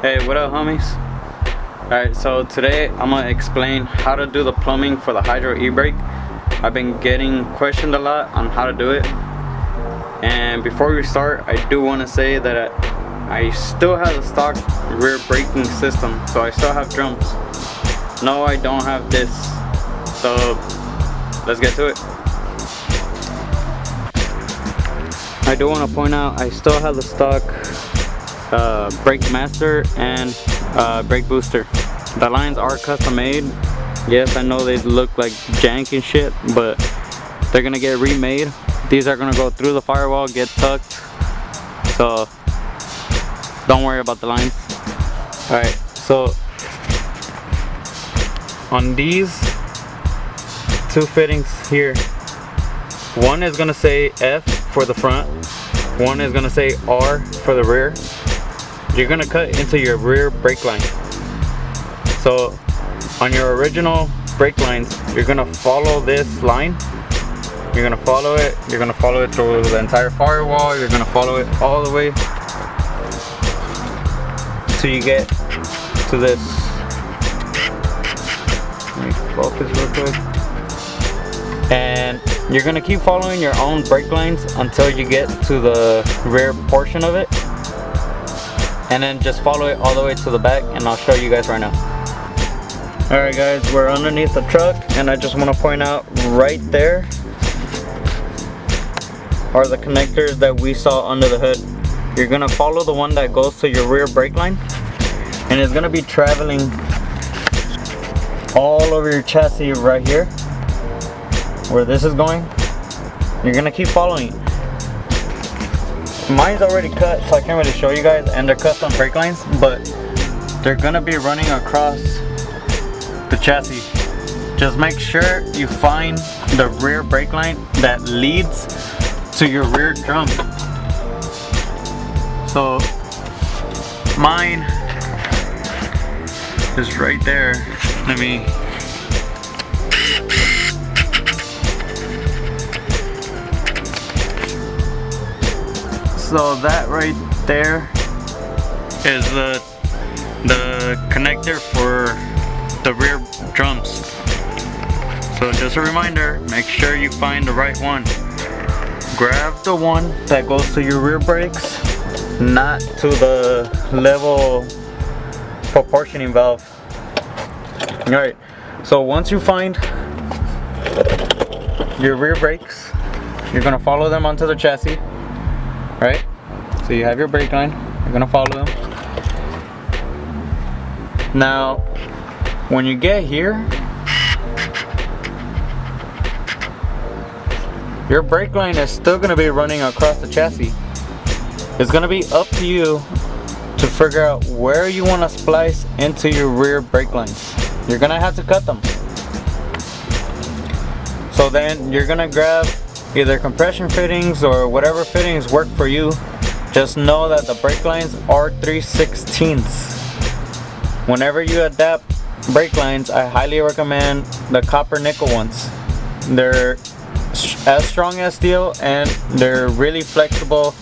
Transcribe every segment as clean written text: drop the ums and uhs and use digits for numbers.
Hey, what up, homies? Alright, so today I'm gonna explain how to do the plumbing for the hydro e-brake. I've been getting questioned a lot on how to do it. And before we start, I do want to say that I still have the stock rear braking system, so I still have drums. No, I don't have this. So let's get to it. I do want to point out I still have the stock brake master and brake booster. The lines are custom made. Yes, I know they look like jank and shit, but they're gonna get remade. These are gonna go through the firewall, get tucked, so don't worry about the lines. Alright, so on these two fittings here, one is gonna say F for the front, one is gonna say R for the rear. You're gonna cut into your rear brake line. So on your original brake lines, you're gonna follow this line. You're gonna follow it. You're gonna follow it through the entire firewall. You're gonna follow it all the way till you get to this. Let me focus real quick. And you're gonna keep following your own brake lines until you get to the rear portion of it. And then just follow it all the way to the back, and I'll show you guys right now. Alright guys, we're underneath the truck, and I just want to point out right there are the connectors that we saw under the hood. You're going to follow the one that goes to your rear brake line, and it's going to be traveling all over your chassis right here where this is going. You're going to keep following it. Mine's already cut, so I can't really show you guys, and they're custom brake lines, but they're gonna be running across the chassis. Just make sure you find the rear brake line that leads to your rear drum. So mine is right there. Let me So that right there is the connector for the rear drums. So just a reminder, make sure you find the right one. Grab the one that goes to your rear brakes, not to the level proportioning valve. Alright, so once you find your rear brakes, you're gonna follow them onto the chassis. Right? So you have your brake line, you're gonna follow them. Now, when you get here, your brake line is still gonna be running across the chassis. It's gonna be up to you to figure out where you wanna splice into your rear brake lines. You're gonna have to cut them. So then you're gonna grab either compression fittings or whatever fittings work for you. Just know that the brake lines are 3/16. Whenever you adapt brake lines, I highly recommend the copper nickel ones. They're as strong as steel, and they're really flexible,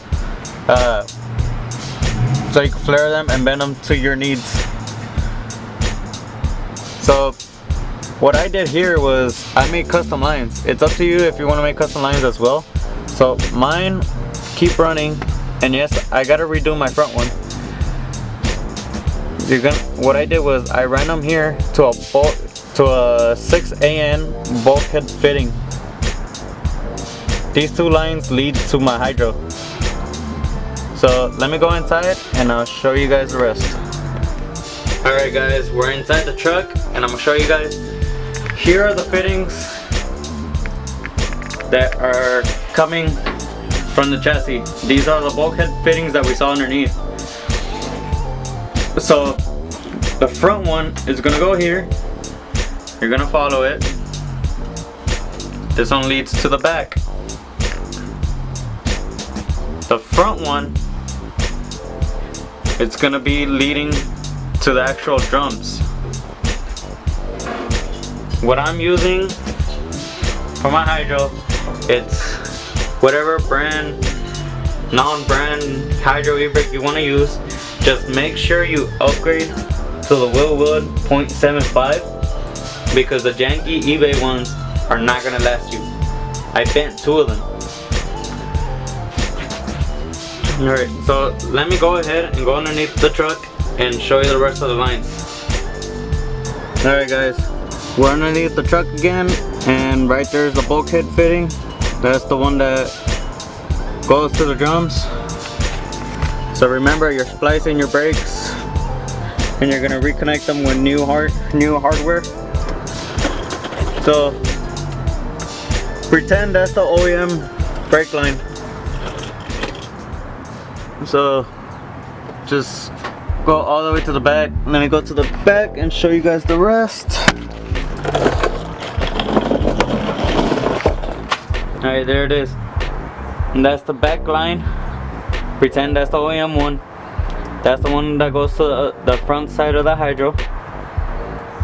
so you can flare them and bend them to your needs. So what I did here was I made custom lines. It's up to you if you want to make custom lines as well. So mine keep running, and yes, I gotta redo my front one. What I did was I ran them here to a 6AN bulkhead fitting. These two lines lead to my hydro. So let me go inside and I'll show you guys the rest. Alright guys, we're inside the truck, and I'm gonna show you guys. Here are the fittings that are coming from the chassis. These are the bulkhead fittings that we saw underneath. So the front one is gonna go here. You're gonna follow it. This one leads to the back. The front one, it's gonna be leading to the actual drums. What I'm using for my hydro, it's whatever brand, non-brand hydro e-brake you want to use. just make sure you upgrade to the Willwood 0.75 because the janky eBay ones are not gonna last you. I bent 2 of them. Alright, so let me go ahead and go underneath the truck and show you the rest of the lines. Alright guys, we're underneath the truck again, and right there's the bulkhead fitting. That's the one that goes to the drums. So remember, you're splicing your brakes and you're gonna reconnect them with new hardware. So pretend that's the OEM brake line. So just go all the way to the back. Let me go to the back and show you guys the rest. Alright, there it is. And that's the back line. Pretend that's the OEM one. That's the one that goes to the front side of the hydro.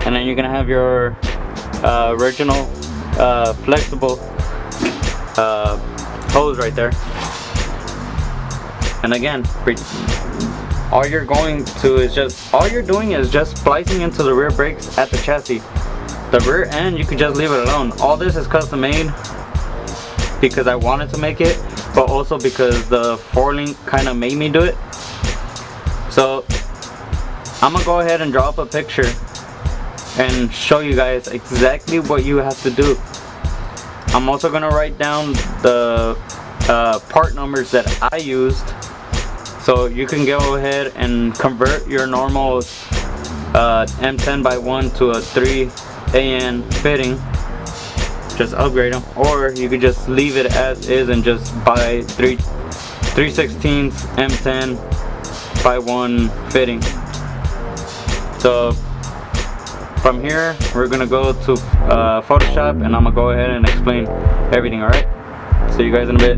And then you're gonna have your original flexible hose right there. And again, all you're doing is just splicing into the rear brakes at the chassis. The rear end, you could just leave it alone. All this is custom made because I wanted to make it, but also because the 4-link kind of made me do it. So I'm gonna go ahead and draw up a picture and show you guys exactly what you have to do. I'm also gonna write down the part numbers that I used, so you can go ahead and convert your normal M10x1 to a 3AN fitting. Just upgrade them, or you could just leave it as is and just buy 3/16 M10x1 fitting. So from here we're gonna go to Photoshop, and I'm gonna go ahead and explain everything. Alright, see you guys in a bit.